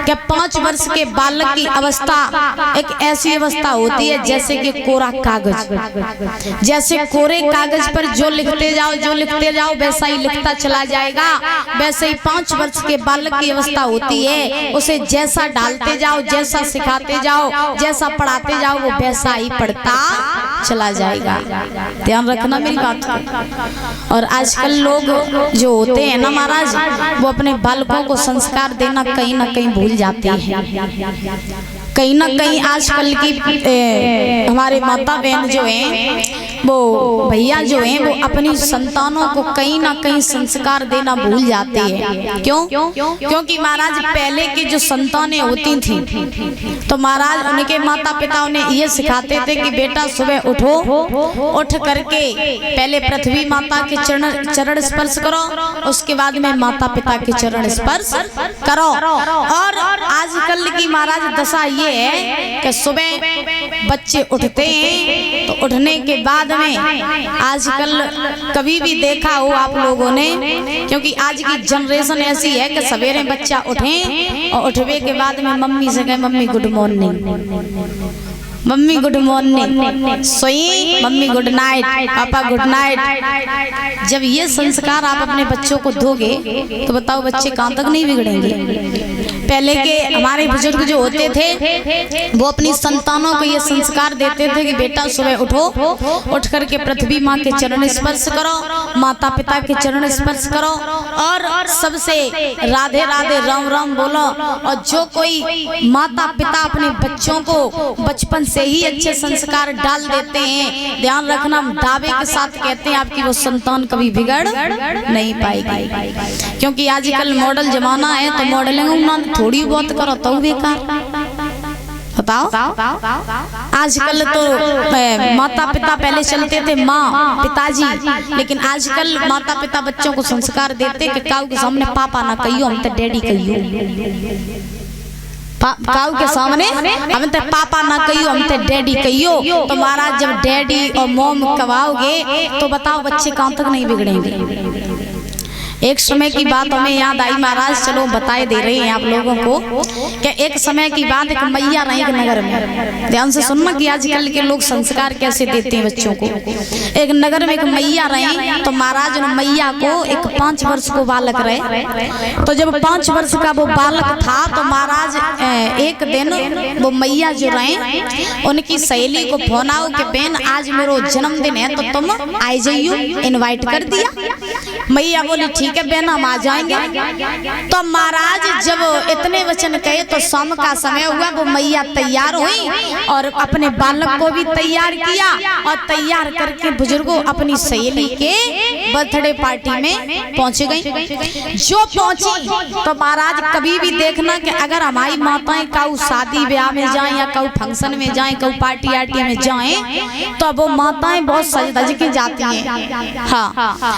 कि 5 वर्ष के बालक की अवस्था एक ऐसी अवस्था होती है जैसे कि कोरा कागज, जैसे कोरे कागज पर जो लिखते जाओ वैसा ही लिखता चला जाएगा। वैसे ही 5 वर्ष के बालक की अवस्था होती है, उसे जैसा डालते जाओ, जैसा सिखाते जाओ, जैसा पढ़ाते जाओ वो वैसा ही पढ़ता चला जाएगा। ध्यान रखना मेरी बात को। और आजकल लोग जो होते हैं ना महाराज, वो अपने बालकों को संस्कार देना कहीं ना कहीं भूल जाते हैं। कहीं ना कहीं आजकल की हमारे माता बहन जो हैं, वो भैया जो हैं, वो अपनी संतानों को कहीं ना कहीं संस्कार देना भूल जाते हैं। क्यों? क्योंकि महाराज पहले की जो संतानें होती थी तो महाराज उनके माता पिता उन्हें ये सिखाते थे कि बेटा सुबह उठो, उठ करके पहले पृथ्वी माता के चरण स्पर्श करो, उसके बाद में माता पिता के चरण स्पर्श करो। और आजकल की महाराज दशा ये है कि सुबह बच्चे उठते हैं तो उठने के बाद में आजकल कभी भी देखा हो आप लोगों ने, क्योंकि आज की जनरेशन ऐसी है कि सवेरे बच्चा उठे और उठने के बाद में मम्मी से कहे mummy good morning, mummy good morning, सोई मम्मी गुड नाइट, पापा गुड नाइट। जब ये संस्कार आप अपने बच्चों को दोगे तो बताओ बच्चे कहाँ तक नहीं बिगड़ेंगे। पहले के हमारे बुजुर्ग जो होते थे वो अपनी संतानों को ये संस्कार देते थे कि बेटा सुबह उठो, उठ करके पृथ्वी माँ के चरण स्पर्श करो, माता पिता के चरण स्पर्श करो और सबसे राधे राधे राम राम बोलो। और जो कोई माता पिता अपने बच्चों को बचपन से ही अच्छे संस्कार डाल देते हैं, ध्यान रखना दावे के साथ कहते हैं आपकी वो संतान कभी बिगड़ नहीं पाएगी। क्योंकि आजकल मॉडल जमाना है तो मॉडलिंग थोड़ी बहुत करो तो बेकार। बताओ आजकल तो माता पिता पहले चलते थे माँ पिताजी, लेकिन आजकल माता पिता बच्चों को संस्कार देते कि काऊ के सामने पापा ना कहियो, हम तो डैडी कहियो। काऊ के सामने हम तो पापा ना कहियो, हम तो डैडी कहियो। तो महाराज जब डैडी और मॉम कवाओगे तो बताओ बच्चे कहाँ तक नहीं बिगड़ेंगे। एक समय की बात हमें याद आई महाराज, चलो बताए दे रहे हैं आप लोगों को कि एक समय की बात, एक मैया रही एक नगर में। ध्यान से सुनना कि आजकल के लोग संस्कार कैसे देते हैं बच्चों को। एक नगर में एक मैया रही तो महाराज ने मैया को एक 5 वर्ष को बालक रहे। तो जब 5 वर्ष का वो बालक था तो महाराज एक दिन वो मैया जो रहे उनकी सहेली को फोन आओ कि बहन आज मेरा जन्मदिन है तो तुम आ जाइयो, इनवाइट कर दिया। मैया बोली ठीक है बहन हम आ जाएंगे। तो महाराज जब इतने वचन कहे तो शाम का समय हुआ, वो मैया तैयार हुई और अपने बालक को भी तैयार किया और तैयार करके बुजुर्गों अपनी सहेली के बर्थडे पार्टी में पहुंच गई। जो पहुंची तो महाराज कभी भी देखना कि अगर हमारी माताएं कऊ शादी ब्याह में जाएं या कऊ फंक्शन में जाएं, कऊ पार्टी आर्टी में जाएं तो वो माताएं बहुत सज धज के जाती हैं। हाँ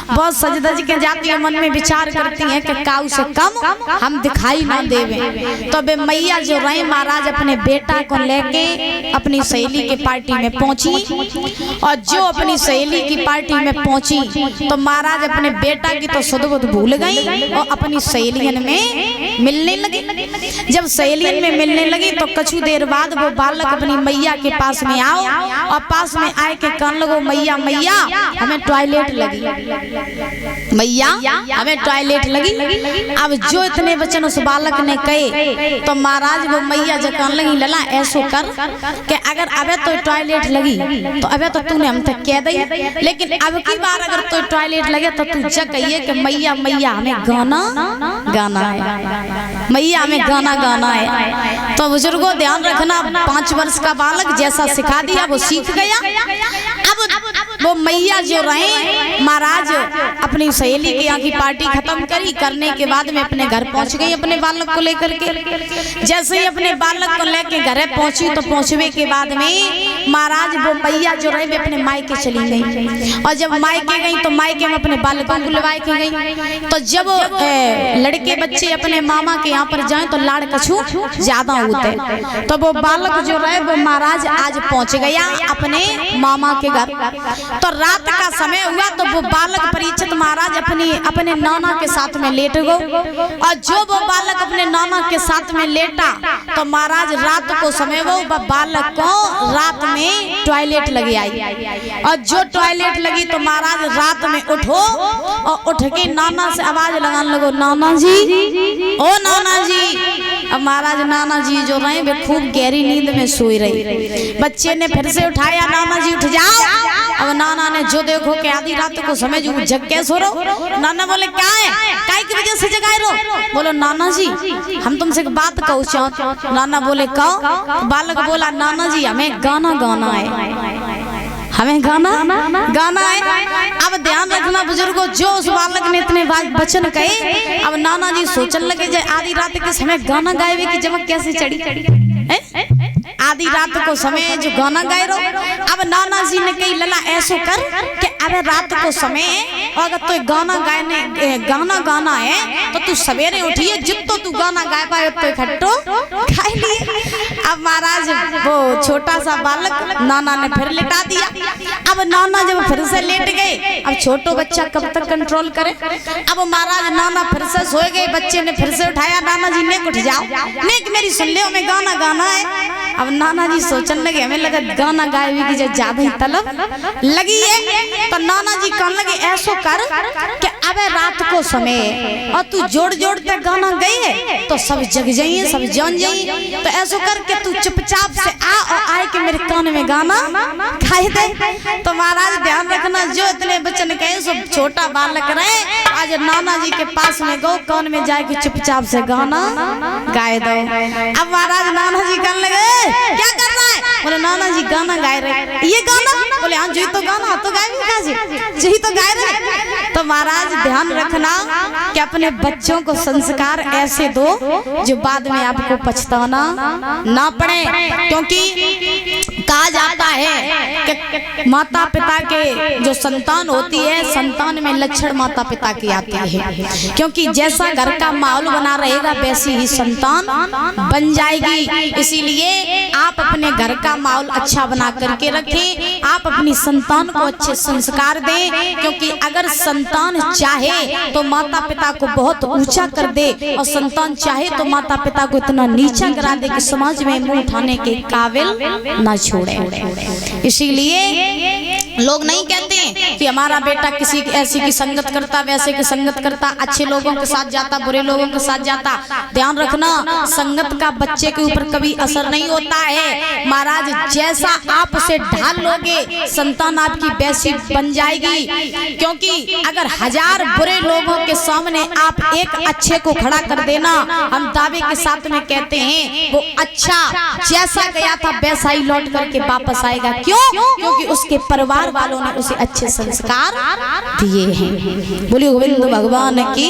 बहुत सज धज के जाती है, मन में विचार करती हैं कि काऊ से कम हम दिखाई ना देवे। तो बे मैया जो रहे महाराज अपने बेटा को लेके अपनी सहेली के पार्टी में पहुंची और जो अपनी सहेली की पार्टी में पहुंची तो महाराज अपने बेटा की तो सुध बुध भूल गई और अपनी सहेलियन में मिलने लगी। जब सहेलियन में मिलने लगी तो कुछ देर बाद वो बालक अपनी मैया के पास में आओ और पास में आए के कहने लगो मैया मैया हमें टॉयलेट लगी, मैया हमें टॉयलेट लगी। अब जो इतने वचन उस बालक ने कहे तो महाराज वो मैया जो कहने लगी लला ऐसो कर कि अगर अबे तो टॉयलेट लगी तो अबे तो तूने हम तक कह दी, लेकिन अब की बार अगर तो टॉयलेट लगे तो तू जब कहिए कि मैया मैया हमें गाना गाना है, मैया हमें गाना गाना है। तो बुजुर्गों ध्यान रखना 5 वर्ष का बालक जैसा सिखा दिया वो सीख गया। अब वो मैया जो रहे महाराज अपनी सहेली के यहाँ की पार्टी खत्म करी, करने के बाद में अपने घर पहुंच गई अपने बालक को लेकर के। जैसे ही अपने बालक को लेकर घर पहुंची तो पहुंचने के बाद में महाराज वो मैया जो रहे अपने मायके चली गई और जब मायके गई तो मायके मायके में अपने बालकों को लवाए के गई। तो जब लड़के बच्चे अपने मामा के यहाँ पर जाएं तो लाड़ कछू ज्यादा होते, तो वो बालक जो रहे वो महाराज आज पहुंच गया अपने मामा के घर। तो रात का समय हुआ तो वो बालक परीक्षित महाराज अपने नाना के साथ में लेट गए। और जो वो बालक अपने नाना के साथ में लेटा तो महाराज रात को समय वो बालक को रात में टॉयलेट लगी आई। और जो टॉयलेट लगी तो महाराज रात में उठो और उठ के नाना से आवाज लगाने लगो, नाना जी, ओ नाना जी। अब महाराज नाना जी जो रहे वे खूब गहरी नींद में सोई रही। बच्चे ने फिर से उठाया, नाना जी उठ जाओ। अब नाना ने जो देखो कि आधी रात को समय जो जग के सो रहो। नाना बोले क्या है, काय की वजह से जगाए रहो? बोलो नाना जी हम तुमसे एक बात कहूँ चाहते। नाना बोले कहो। बालक बोला, नाना जी हमें गाना गाना है, हमें गाना है। अब ध्यान रखना बुजुर्गों, जो उस बालक ने इतने वचन कहे, अब नाना जी सोचने लगे जाए आधी रात के समय गाना गाए की जमक कैसे चढ़ी। आधी रात को समय जो गाना गाए रहो। अब नाना जी ने कही, लला ऐसो कर कि अबे रात को समय अगर तो गाना गाना है तो तू सवेरे उठिए, जितो तू गाना गाए पाए तो इकट्ठो खाई लिए। अब महाराज वो छोटा सा बालक नाना ने फिर लेटा दिया। अब नाना जब फिर से लेट गए, अब छोटो बच्चा कब तक कंट्रोल करे। अब महाराज नाना फिर से सोए गए, बच्चे ने फिर से उठाया, नाना जी ने उठ जाओ, नेक मेरी सुन ले, हमें गाना गाना है। अब नाना जी सोचने लगे, हमें लगा गाना गाए की ज्यादा ही तलब लगी है। तो नाना जी कहने लगे ऐसो कर कि अबे रात को समय और तू जोड़ जोड़ तक गाना गई है तो सब जग जाइए, सब जान जाइए। तो ऐसो कर के तू चुपचाप से आ और आए के मेरे कान में गाना खाए दे। तो महाराज ध्यान रखना, जो इतने बच्चन कहे सब छोटा बालक रहे, आज नाना जी के पास में गो कान में जाए के चुपचाप से गाना गाए दो। अब महाराज नाना जी कहने लगे क्या कर रहा है? बोले नाना जी गाना गाए रहे। ये गाना? बोले हाँ जी तो गाना तो गाए जी तो गाए रहे। तो महाराज ध्यान रखना कि अपने बच्चों को संस्कार ऐसे दो जो बाद में आपको पछताना ना पड़े। क्योंकि कहा जाता है कि माता पिता के जो संतान होती है, संतान में लक्षण माता पिता की आती है। क्योंकि जैसा घर का माहौल बना रहेगा वैसी ही संतान बन जाएगी। इसीलिए आप अपने घर का माहौल अच्छा बना करके रखें, आप अपनी संतान को अच्छे संस्कार दें। क्योंकि अगर संतान चाहे तो माता पिता को बहुत ऊंचा कर दे, और संतान चाहे तो माता पिता को इतना नीचा गिरा दे कि समाज में मुंह उठाने के काबिल ना छोड़े। इसीलिए लोग नहीं कहते कि हमारा बेटा किसी ऐसी की संगत करता, वैसे की संगत करता, अच्छे लोगों के साथ जाता, बुरे लोगों के साथ जाता। ध्यान रखना, संगत का बच्चे के ऊपर कभी असर नहीं होता है। महाराज जैसा आप उसे ढाल लोगे संतान आपकी वैसी बन जाएगी। क्योंकि अगर 1000 बुरे लोगों के सामने आप एक अच्छे को खड़ा कर देना, हम दावे के साथ में कहते हैं वो अच्छा जैसा गया था वैसा ही लौट करके वापस आएगा। क्यों? क्योंकि उसके परिवार वालों ने उसे अच्छे संस्कार दिए हैं। बोलिए गोविंद भगवान की।